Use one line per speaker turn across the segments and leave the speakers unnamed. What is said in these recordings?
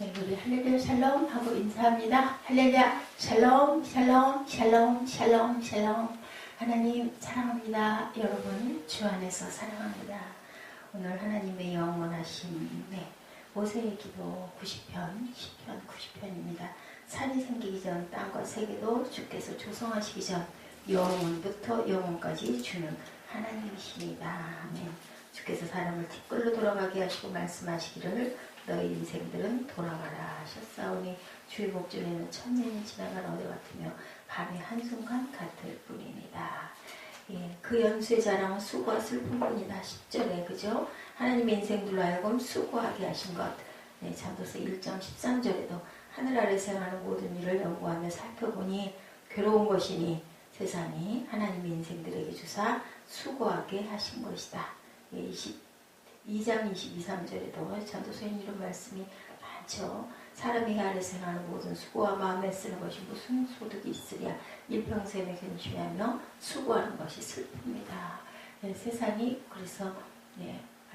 네, 우리 할렐루야 샬롬 하고 인사합니다. 할렐루야 샬롬 샬롬 샬롬 샬롬 샬롬. 하나님 사랑합니다. 여러분 주 안에서 사랑합니다. 오늘 하나님의 영원하신 모세의 기도 90편 10편 90편입니다. 산이 생기기 전 땅과 세계도 주께서 조성하시기 전 영원부터 영원까지 주는 하나님이십니다. 아멘. 주께서 사람을 티끌로 돌아가게 하시고 말씀하시기를 너희 인생들은 돌아가라 하셨사오니 주의 목전에는 천년이 지나간 어제 같으며 밤의 한순간 같을 뿐입니다. 예, 그 연수의 자랑은 수고와 슬픔뿐이다. 10절에 그죠? 하나님의 인생들로 하여금 수고하게 하신 것. 네, 잠도서 1장 13절에도 하늘 아래서 행하는 모든 일을 연구하며 살펴보니 괴로운 것이니 세상이 하나님의 인생들에게 주사 수고하게 하신 것이다. 예, 2장 22, 3절에도 전도서에 이런 말씀이 많죠. 사람이 아래서 행하는 모든 수고와 마음에 쓰는 것이 무슨 소득이 있으랴. 일평생에 근심하며 수고하는 것이 슬픕니다. 네, 세상이 그래서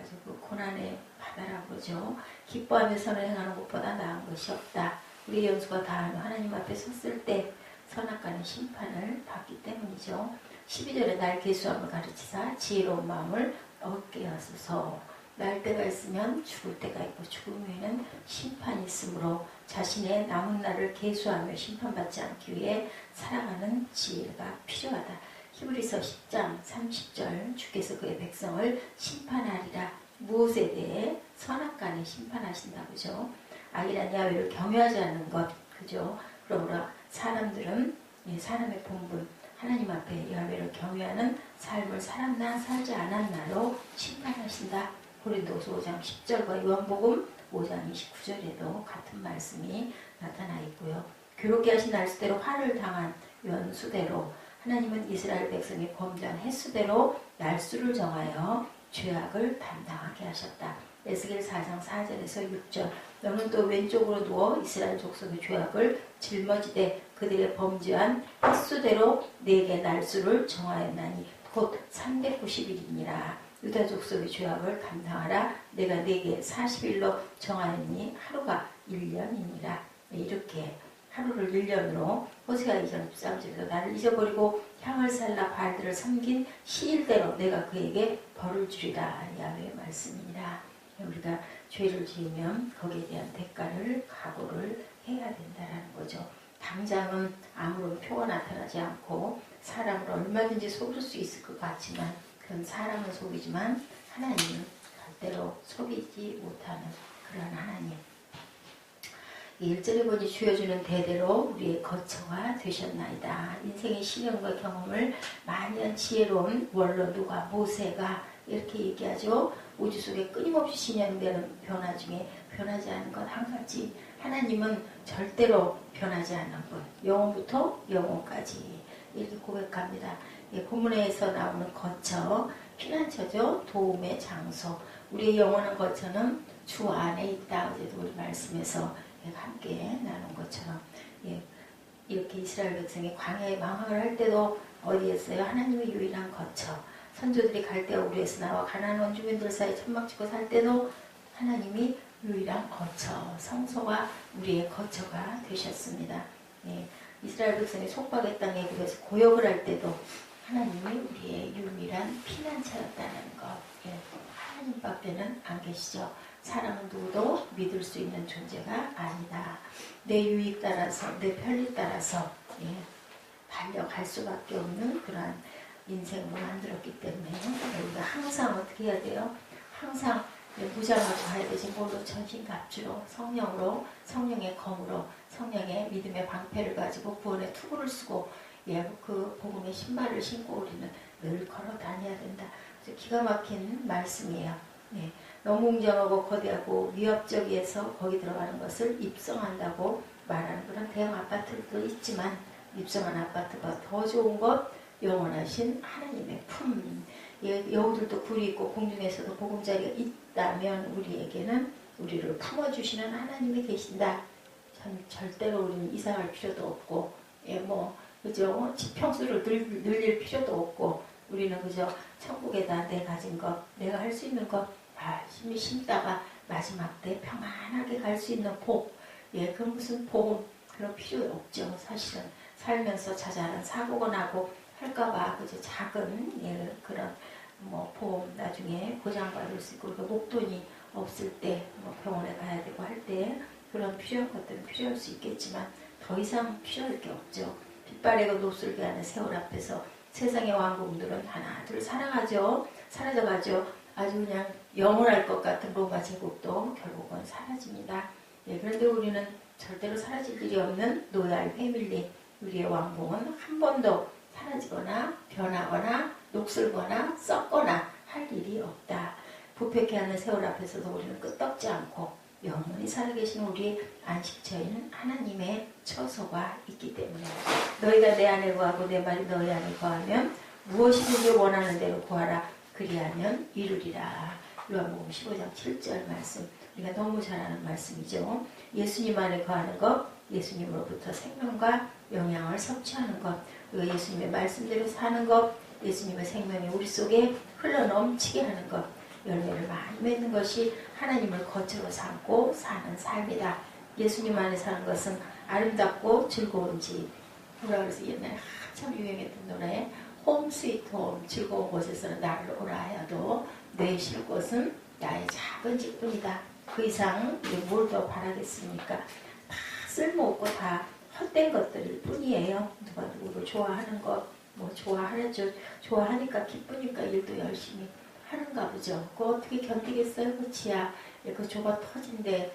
아주 그 고난의 바다라고 그러죠. 기뻐하며 선을 행하는 것보다 나은 것이 없다. 우리 연수가 다하며 하나님 앞에 섰을 때 선악간의 심판을 받기 때문이죠. 12절에 날 계수함을 가르치사 지혜로운 마음을 얻게 하소서. 날 때가 있으면 죽을 때가 있고 죽음 후에는 심판이 있으므로 자신의 남은 날을 계수하며 심판받지 않기 위해 살아가는 지혜가 필요하다. 히브리서 10장 30절 주께서 그의 백성을 심판하리라. 무엇에 대해? 선악간에 심판하신다. 그죠? 악이란 야훼를 경외하지 않는 것. 그죠? 그러므로 사람들은 사람의 본분 하나님 앞에 야훼를 경외하는 삶을 살았나 살지 않았나로 심판하신다. 고린도서 5장 10절과 요한복음 5장 29절에도 같은 말씀이 나타나 있고요. 괴롭게 하신 날수대로 화를 당한 연수대로 하나님은 이스라엘 백성이 범죄한 횟수대로 날수를 정하여 죄악을 담당하게 하셨다. 에스겔 4장 4절에서 6절 너는 또 왼쪽으로 누워 이스라엘 족속의 죄악을 짊어지되 그들의 범죄한 횟수대로 내게 날수를 정하였나니 곧 390일이니라. 유다 족속의 죄악을 감당하라. 내가 네게 40일로 정하였니 하루가 1년이니라. 이렇게 하루를 1년으로 호세아 2장 13절에서 나를 잊어버리고 향을 살라 바알들을 섬긴 시일대로 내가 그에게 벌을 주리라. 야훼의 말씀이니라. 우리가 죄를 지으면 거기에 대한 대가를 각오를 해야 된다는 거죠. 당장은 아무런 표가 나타나지 않고 사람을 얼마든지 속일 수 있을 것 같지만 그런 사람은 속이지만 하나님은 절대로 속이지 못하는 그런 하나님. 1절에 보니 주여 주는 대대로 우리의 거처가 되셨나이다. 인생의 시련과 경험을 많이 한 지혜로운 원로 누가 모세가 이렇게 얘기하죠. 우주 속에 끊임없이 진행되는 변화 중에 변하지 않은 것 한 가지. 하나님은 절대로 변하지 않는 분. 영원부터 영원까지 이렇게 고백합니다. 본문에서 나오는 거처, 피난처죠. 도움의 장소. 우리의 영원한 거처는 주 안에 있다. 어제도 우리 말씀에서 함께 나눈 것처럼 이렇게 이스라엘 백성이 광야에 망항을 할 때도 어디였어요? 하나님의 유일한 거처. 선조들이 갈대아 우르에서 나와 가나안 원주민들 사이 천막 치고 살 때도 하나님이 유일한 거처, 성소가 우리의 거처가 되셨습니다. 이스라엘 백성이 속박의 땅에 애굽에서 고역을 할 때도 하나님이 우리의 유일한 피난처였다는 것. 하나님 밖에는 안 계시죠. 사람은 누구도 믿을 수 있는 존재가 아니다. 내 유익 따라서 내 편리 따라서 달려갈 수밖에 없는 그러한 인생으로 만들었기 때문에 우리가 항상 어떻게 해야 돼요? 항상 무장하고 가야 되지. 뭘로? 전신갑주로, 성령으로, 성령의 검으로, 성령의 믿음의 방패를 가지고 구원의 투구를 쓰고 그 복음의 신발을 신고 우리는 늘 걸어 다녀야 된다. 기가 막힌 말씀이에요. 너무 웅장하고 거대하고 위협적이어서 거기 들어가는 것을 입성한다고 말하는 그런 대형 아파트도 있지만 입성한 아파트가 더 좋은 것 영원하신 하나님의 품. 여우들도 굴이 있고 공중에서도 보금자리가 있다면 우리에게는 우리를 품어주시는 하나님이 계신다. 절대로 우리는 이상할 필요도 없고 그죠? 지평수를 늘릴 필요도 없고 우리는 그저 천국에다 내 가진 것 내가 할 수 있는 것 열심히 심다가 마지막 때 평안하게 갈 수 있는 복, 예, 그 무슨 보험 그런 필요 없죠. 사실은 살면서 자잘한 사고가 나고 할까봐 그저 작은 예, 그런 뭐 보험 나중에 보장받을 수 있고, 그리고 목돈이 없을 때 뭐 병원에 가야 되고 할 때 그런 필요한 것들은 필요할 수 있겠지만 더 이상 필요할 게 없죠. 빛바래고 노슬게 하는 세월 앞에서 세상의 왕궁들은 하나 둘 사라가죠. 사라져가죠. 아주 그냥 영원할 것 같은 로마 제국도 결국은 사라집니다. 예, 그런데 우리는 절대로 사라질 일이 없는 로얄 패밀리, 우리의 왕궁은 한 번도 사라지거나 변하거나 녹슬거나 썩거나 할 일이 없다. 부패케 하는 세월 앞에서도 우리는 끄떡지 않고 영원히 살아계신 우리 안식처인 하나님의 처소가 있기 때문에 너희가 내 안에 거하고 내 말이 너희 안에 거하면 무엇이든지 원하는 대로 구하라. 그리하면 이루리라. 요한복음 15장 7절 말씀, 우리가 너무 잘 아는 말씀이죠. 예수님 안에 거하는 것, 예수님으로부터 생명과 영양을 섭취하는 것, 그리고 예수님의 말씀대로 사는 것, 예수님의 생명이 우리 속에 흘러넘치게 하는 것, 열매를 많이 맺는 것이 하나님을 거처로 삼고 사는 삶이다. 예수님 안에 사는 것은 아름답고 즐거운 집. 뭐라 그래서 옛날에 한참 유행했던 노래, 홈 스위트 홈, 즐거운 곳에서는 나를 오라 하여도 내 쉴 곳은 나의 작은 집뿐이다. 그 이상 뭘 더 바라겠습니까? 다 쓸모없고 다 헛된 것들일 뿐이에요. 누가 누구를 좋아하는 것, 뭐 좋아하죠. 좋아하니까 기쁘니까 일도 열심히 하는가 보죠. 그거 어떻게 견디겠어요? 그 지하, 그 좁아 터진데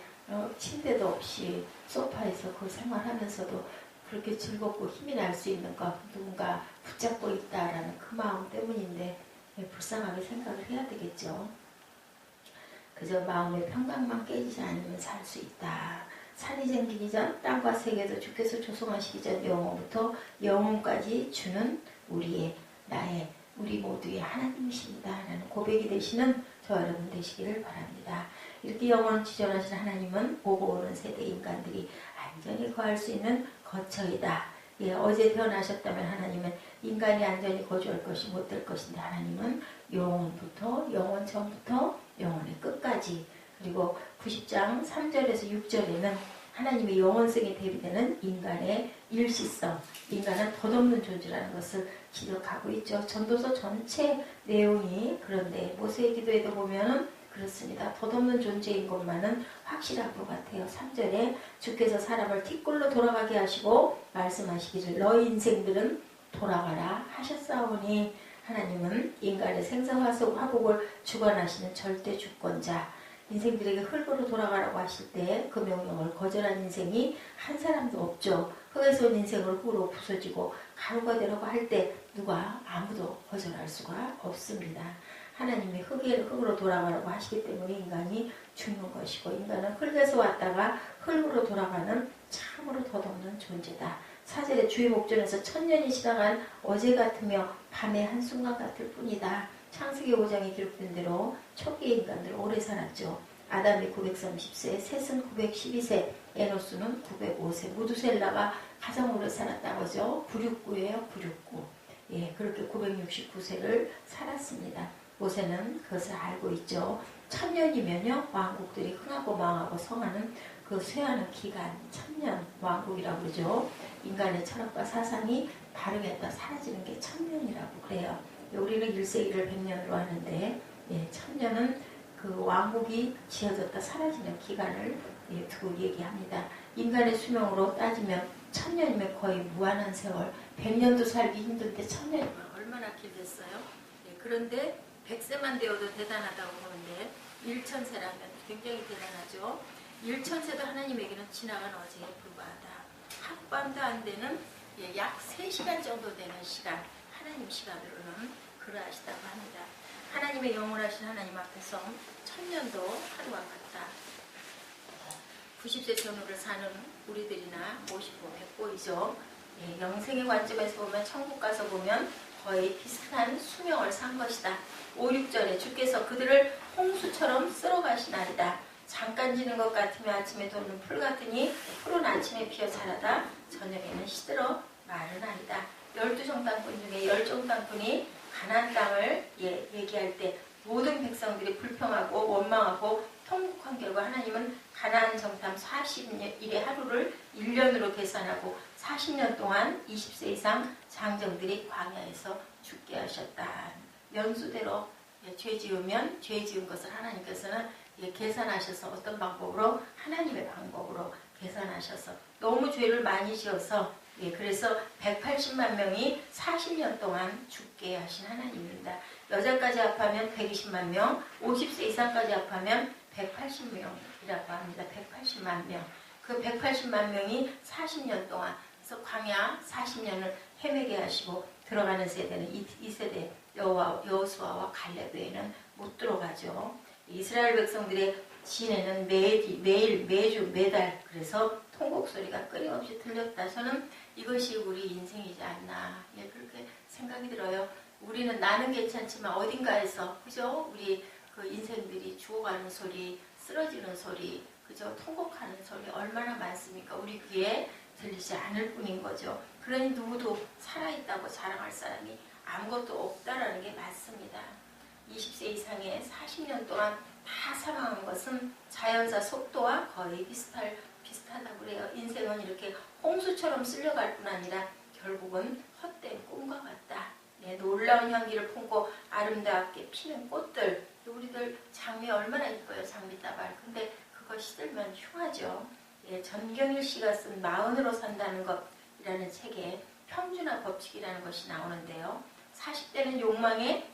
침대도 없이 소파에서 그 생활하면서도 그렇게 즐겁고 힘이 날 수 있는 것, 누군가 붙잡고 있다라는 그 마음 때문인데 불쌍하게 생각을 해야 되겠죠. 그저 마음의 평강만 깨지지 않으면 살 수 있다. 산이 생기기 전 땅과 세계도 주께서 조성하시기 전 영원부터 영원까지 주는 우리의 나의 우리 모두의 하나님이십니다 라는 고백이 되시는 저와 여러분 되시기를 바랍니다. 이렇게 영원지존하신 하나님은 오고 오는 세대 인간들이 안전히 거할 수 있는 거처이다. 예, 어제 태어나셨다면 하나님은 인간이 안전히 거주할 것이 못 될 것인데 하나님은 영원부터 영원 전부터 영원의 끝까지, 그리고 90장 3절에서 6절에는 하나님의 영원성이 대비되는 인간의 일시성, 인간은 덧없는 존재라는 것을 지적하고 있죠. 전도서 전체 내용이 그런데 모세의 기도에도 보면은 그렇습니다. 덧없는 존재인 것만은 확실한 것 같아요. 3절에 주께서 사람을 티끌로 돌아가게 하시고 말씀하시기를 너희 인생들은 돌아가라 하셨사오니, 하나님은 인간의 생사화복을 주관하시는 절대 주권자, 인생들에게 흙으로 돌아가라고 하실 때 그 명령을 거절한 인생이 한 사람도 없죠. 흙에서 온 인생을 흙으로 부서지고 가루가 되라고 할 때 누가 아무도 거절할 수가 없습니다. 하나님이 흙으로 돌아가라고 하시기 때문에 인간이 죽는 것이고, 인간은 흙에서 왔다가 흙으로 돌아가는 참으로 덧없는 존재다. 4절에 주의 목전에서 천년이 지나간 어제 같으며 밤의 한순간 같을 뿐이다. 창세기 5장에 기록된 대로 초기 인간들 오래 살았죠. 아담이 930세, 셋은 912세, 에노스는 905세, 무두셀라가 가장 오래 살았다고 하죠. 969예요. 969. 예, 그렇게 969세를 살았습니다. 모세는 그것을 알고 있죠. 1000년이면요 왕국들이 흥하고 망하고 성하는 그 쇠하는 기간, 1000년 왕국이라고 그러죠. 인간의 철학과 사상이 발흥했다 사라지는 게 1000년이라고 그래요. 우리는 1세기를 100년으로 하는데 1000년은 그 왕국이 지어졌다 사라지는 기간을 두고 얘기합니다. 인간의 수명으로 따지면 1000년이면 거의 무한한 세월, 100년도 살기 힘든데 1000년이면 얼마나 길겠어요? 그런데 100세만 되어도 대단하다고 보는데 1000세라면 굉장히 대단하죠. 1000세도 하나님에게는 지나간 어제에 불과하다. 하룻밤도 안 되는 약 3시간 정도 되는 시간, 하나님 시간으로는 그러하시다고 합니다. 하나님의 영원하신 하나님 앞에서 1000년도 하루와 같다. 90세 전후를 사는 우리들이나 50보 100보이죠. 영생의 관점에서 보면, 천국 가서 보면 거의 비슷한 수명을 산 것이다. 5, 6절에 주께서 그들을 홍수처럼 쓸어가시나이다. 잠깐 지는 것 같으면 아침에 돋는 풀 같으니 푸른 아침에 피어 자라다 저녁에는 시들어 마르나이다. 12정당군 중에 10정당군이 가나안 땅을 얘기할 때 모든 백성들이 불평하고 원망하고 통곡한 결과 하나님은 가나안 정탐 40일의 하루를 1년으로 계산하고 40년 동안 20세 이상 장정들이 광야에서 죽게 하셨다. 연수대로 죄 지으면 죄 지은 것을 하나님께서는 계산하셔서 어떤 방법으로? 하나님의 방법으로 계산하셔서 너무 죄를 많이 지어서 그래서 180만 명이 40년 동안 죽게 하신 하나님입니다. 여자까지 합하면 120만 명, 50세 이상까지 합하면 180명이라고 합니다. 180만 명. 그 180만 명이 40년 동안 그래서 광야 40년을 헤매게 하시고 들어가는 세대는 이 세대 여호수아와 갈렙 외에는 못 들어가죠. 이스라엘 백성들의 시내는 매일 매주 매달 그래서 통곡 소리가 끊임없이 들렸다. 저는 이것이 우리 인생이지 않나 그렇게 생각이 들어요. 우리는 나는 괜찮지만 어딘가에서 그죠? 우리 그 인생들이 죽어가는 소리, 쓰러지는 소리, 그죠? 통곡하는 소리 얼마나 많습니까? 우리 귀에 들리지 않을 뿐인 거죠. 그러니 누구도 살아있다고 자랑할 사람이 아무것도 없다라는 게 맞습니다. 20세 이상의 40년 동안 다 사망한 것은 자연사 속도와 거의 비슷하다고 그래요. 인생은 이렇게 홍수처럼 쓸려갈 뿐 아니라 결국은 헛된 꿈과 같다. 놀라운 향기를 품고 아름답게 피는 꽃들, 우리들 장미 얼마나 이뻐요. 장미다발. 근데 그거 시들면 흉하죠. 전경일 씨가 쓴 마흔으로 산다는 것이라는 책에 평준화 법칙이라는 것이 나오는데요. 40대는 욕망에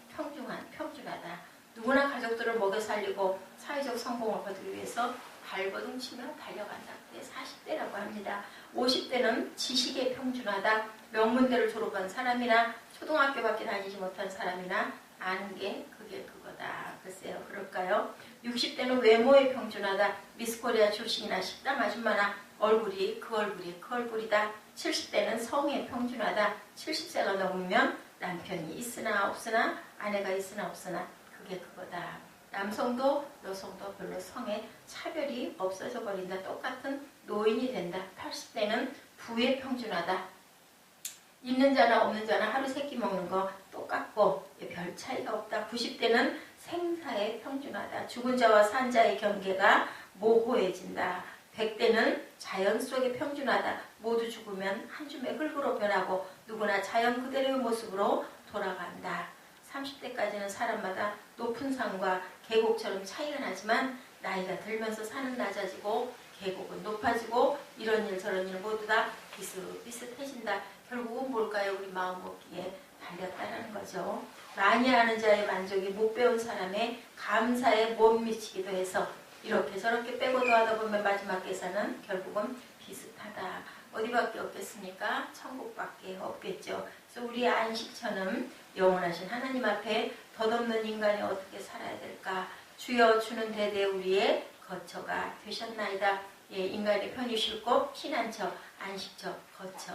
평준하다. 누구나 가족들을 먹여 살리고 사회적 성공을 거두기 위해서 발버둥 치며 달려간다. 40대라고 합니다. 50대는 지식에 평준하다. 명문대를 졸업한 사람이나 초등학교밖에 다니지 못한 사람이나 아는 게 그게 그거다. 글쎄요. 그럴까요? 60대는 외모에 평준하다. 미스코리아 출신이나 식당 아줌마나 얼굴이 그 얼굴이다. 70대는 성에 평준하다. 70세가 넘으면 남편이 있으나 없으나 아내가 있으나 없으나 그게 그거다. 남성도 여성도 별로 성에 차별이 없어져 버린다. 똑같은 노인이 된다. 80대는 부에 평준하다. 있는 자나 없는 자나 하루 세끼 먹는 거 똑같고 별 차이가 없다. 90대는 생사에 평준하다. 죽은 자와 산 자의 경계가 모호해진다. 100대는 자연 속에 평준하다. 모두 죽으면 한 줌의 흙으로 변하고 누구나 자연 그대로의 모습으로 돌아간다. 30대까지는 사람마다 높은 산과 계곡처럼 차이가 나지만 나이가 들면서 산은 낮아지고 계곡은 높아지고 이런 일 저런 일 모두 다 비슷비슷해진다. 결국은 뭘까요? 우리 마음 먹기에 달렸다는 거죠. 많이 아는 자의 만족이 못 배운 사람의 감사에 못 미치기도 해서 이렇게 저렇게 빼고도 하다 보면 마지막 계산은 결국은 비슷하다. 어디밖에 없겠습니까? 천국밖에 없겠죠. 그래서 우리 안식처는 영원하신 하나님 앞에 덧없는 인간이 어떻게 살아야 될까? 주여 주는 대대 우리의 거처가 되셨나이다. 인간의 편히 쉴 곳, 피난처, 안식처, 거처,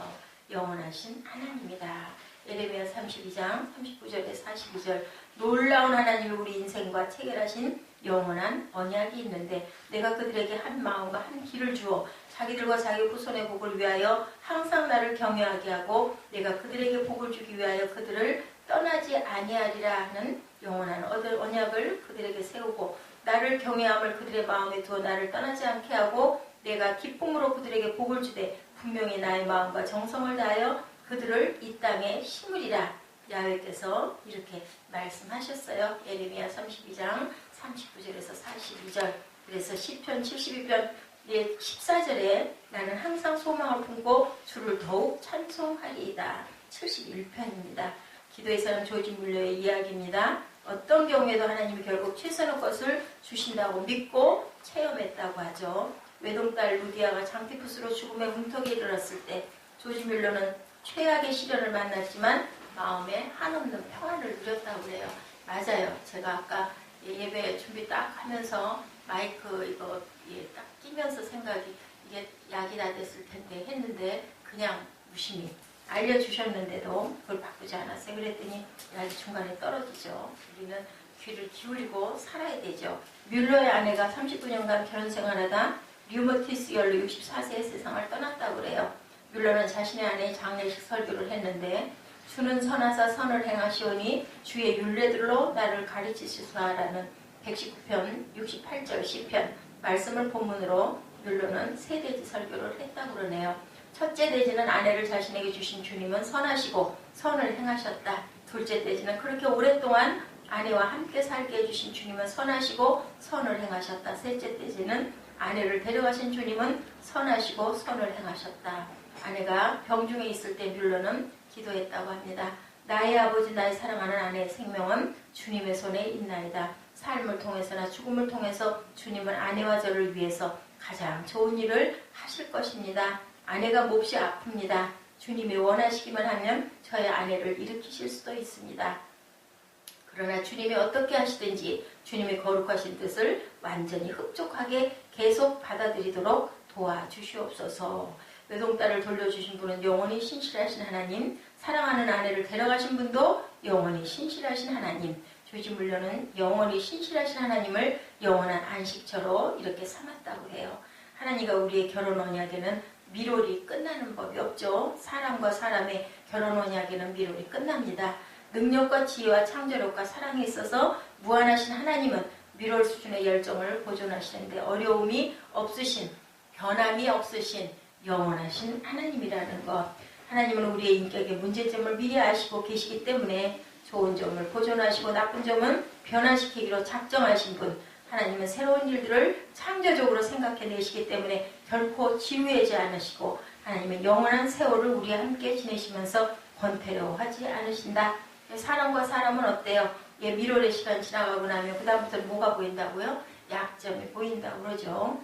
영원하신 하나님이다. 예레미야 32장 39절에 42절 놀라운 하나님이 우리 인생과 체결하신 영원한 언약이 있는데 내가 그들에게 한 마음과 한 길을 주어 자기들과 자기 후손의 복을 위하여 항상 나를 경외하게 하고 내가 그들에게 복을 주기 위하여 그들을 떠나지 아니하리라 하는 영원한 언약을 그들에게 세우고 나를 경외함을 그들의 마음에 두어 나를 떠나지 않게 하고 내가 기쁨으로 그들에게 복을 주되 분명히 나의 마음과 정성을 다하여 그들을 이 땅에 심으리라. 야훼께서 이렇게 말씀하셨어요. 예레미야 32장 39절에서 42절. 그래서 시편 72편 14절에 나는 항상 소망을 품고 주를 더욱 찬송하리이다. 71편입니다. 기도의 사람 조지 뮬러의 이야기입니다. 어떤 경우에도 하나님이 결국 최선의 것을 주신다고 믿고 체험했다고 하죠. 외동딸 루디아가 장티푸스로 죽음의 문턱에 이르렀을 때 조지 뮬러는 최악의 시련을 만났지만 마음에 한없는 평안을 누렸다고 그래요. 맞아요. 제가 아까 예배 준비 딱 하면서 마이크 이거 딱 끼면서 생각이 이게 약이 다 됐을 텐데 했는데 그냥 무심히 알려주셨는데도 그걸 바꾸지 않았어요. 그랬더니 약이 중간에 떨어지죠. 우리는 귀를 기울이고 살아야 되죠. 뮬러의 아내가 39년간 결혼 생활하다 류머티스 열로 64세의 세상을 떠났다고 그래요. 뮬러는 자신의 아내의 장례식 설교를 했는데 주는 선하사 선을 행하시오니 주의 율례들로 나를 가르치시소라는 119편 68절 시편 말씀을 본문으로 율로는 세 대지 설교를 했다고 그러네요. 첫째 대지는 아내를 자신에게 주신 주님은 선하시고 선을 행하셨다. 둘째 대지는 그렇게 오랫동안 아내와 함께 살게 해주신 주님은 선하시고 선을 행하셨다. 셋째 대지는 아내를 데려가신 주님은 선하시고 선을 행하셨다. 아내가 병중에 있을 때 뮬러는 기도했다고 합니다. 나의 아버지, 나의 사랑하는 아내의 생명은 주님의 손에 있나이다. 삶을 통해서나 죽음을 통해서 주님은 아내와 저를 위해서 가장 좋은 일을 하실 것입니다. 아내가 몹시 아픕니다. 주님이 원하시기만 하면 저의 아내를 일으키실 수도 있습니다. 그러나 주님이 어떻게 하시든지 주님의 거룩하신 뜻을 완전히 흡족하게 계속 받아들이도록 도와주시옵소서. 외동딸을 돌려주신 분은 영원히 신실하신 하나님, 사랑하는 아내를 데려가신 분도 영원히 신실하신 하나님, 조지물려는 영원히 신실하신 하나님을 영원한 안식처로 이렇게 삼았다고 해요. 하나님과 우리의 결혼 언약에는 미롤이 끝나는 법이 없죠. 사람과 사람의 결혼 언약에는 미롤이 끝납니다. 능력과 지혜와 창조력과 사랑에 있어서 무한하신 하나님은 미롤 수준의 열정을 보존하시는데 어려움이 없으신, 변함이 없으신 영원하신 하나님이라는 것. 하나님은 우리의 인격의 문제점을 미리 아시고 계시기 때문에 좋은 점을 보존하시고 나쁜 점은 변화시키기로 작정하신 분. 하나님은 새로운 일들을 창조적으로 생각해내시기 때문에 결코 지루하지 않으시고 하나님은 영원한 세월을 우리와 함께 지내시면서 권태로워하지 않으신다. 사람과 사람은 어때요? 미롤의 시간 지나가고 나면 그 다음부터는 뭐가 보인다고요? 약점이 보인다고 그러죠.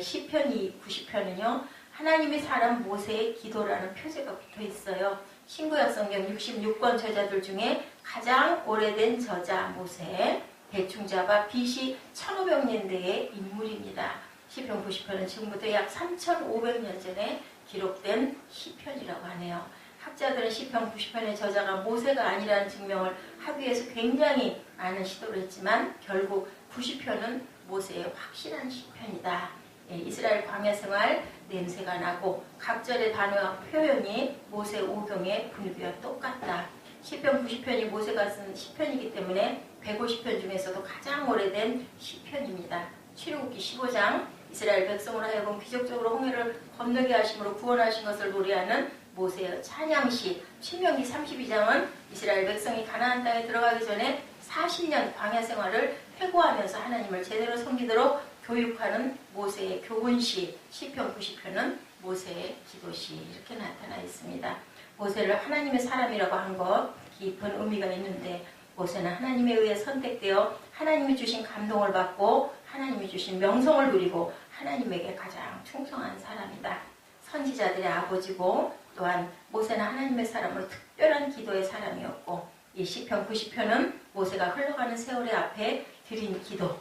시편 90편은요. 하나님이 사람 모세의 기도라는 표제가 붙어 있어요. 신구약 성경 66권 저자들 중에 가장 오래된 저자 모세, 대충 잡아 BC 1500년대의 인물입니다. 시편 90편은 지금부터 약 3500년 전에 기록된 시편이라고 하네요. 학자들은 시편 90편의 저자가 모세가 아니라는 증명을 하기 위해서 굉장히 많은 시도를 했지만 결국 90편은 모세의 확실한 시편이다. 이스라엘 광야 생활 냄새가 나고 각절의 단어와 표현이 모세 오경의 분위기와 똑같다. 시편 90편이 모세가 쓴 시편이기 때문에 150편 중에서도 가장 오래된 시편입니다. 출애굽기 15장 이스라엘 백성으로 하여금 기적적으로 홍해를 건너게 하심으로 구원하신 것을 노래하는 모세의 찬양시. 신명기 32장은 이스라엘 백성이 가나안 땅에 들어가기 전에 40년 광야 생활을 회고하면서 하나님을 제대로 섬기도록 교육하는 모세의 교훈시. 시편 90편은 모세의 기도시. 이렇게 나타나 있습니다. 모세를 하나님의 사람이라고 한 것 깊은 의미가 있는데 모세는 하나님에 의해 선택되어 하나님이 주신 감동을 받고 하나님이 주신 명성을 누리고 하나님에게 가장 충성한 사람이다. 선지자들의 아버지고 또한 모세는 하나님의 사람으로 특별한 기도의 사람이었고 이 시편 90편은 모세가 흘러가는 세월의 앞에 드린 기도,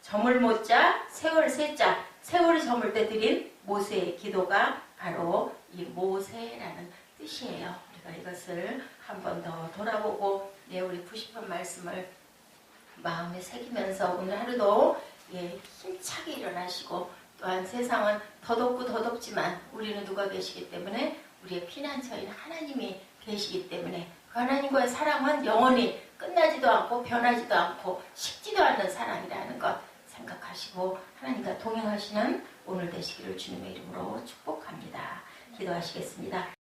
점을 못 자, 세월 세자, 세월이 저물 때 드린 모세의 기도가 바로 이 모세라는 뜻이에요. 우리가 이것을 한 번 더 돌아보고 우리 90편 말씀을 마음에 새기면서 오늘 하루도 힘차게 일어나시고 또한 세상은 더덥고 더덥지만 우리는 누가 계시기 때문에 우리의 피난처인 하나님이 계시기 때문에 그 하나님과의 사랑은 영원히 끝나지도 않고 변하지도 않고 식지도 않는 사랑이라는 것 생각하시고 하나님과 동행하시는 오늘 되시기를 주님의 이름으로 축복합니다. 기도하시겠습니다.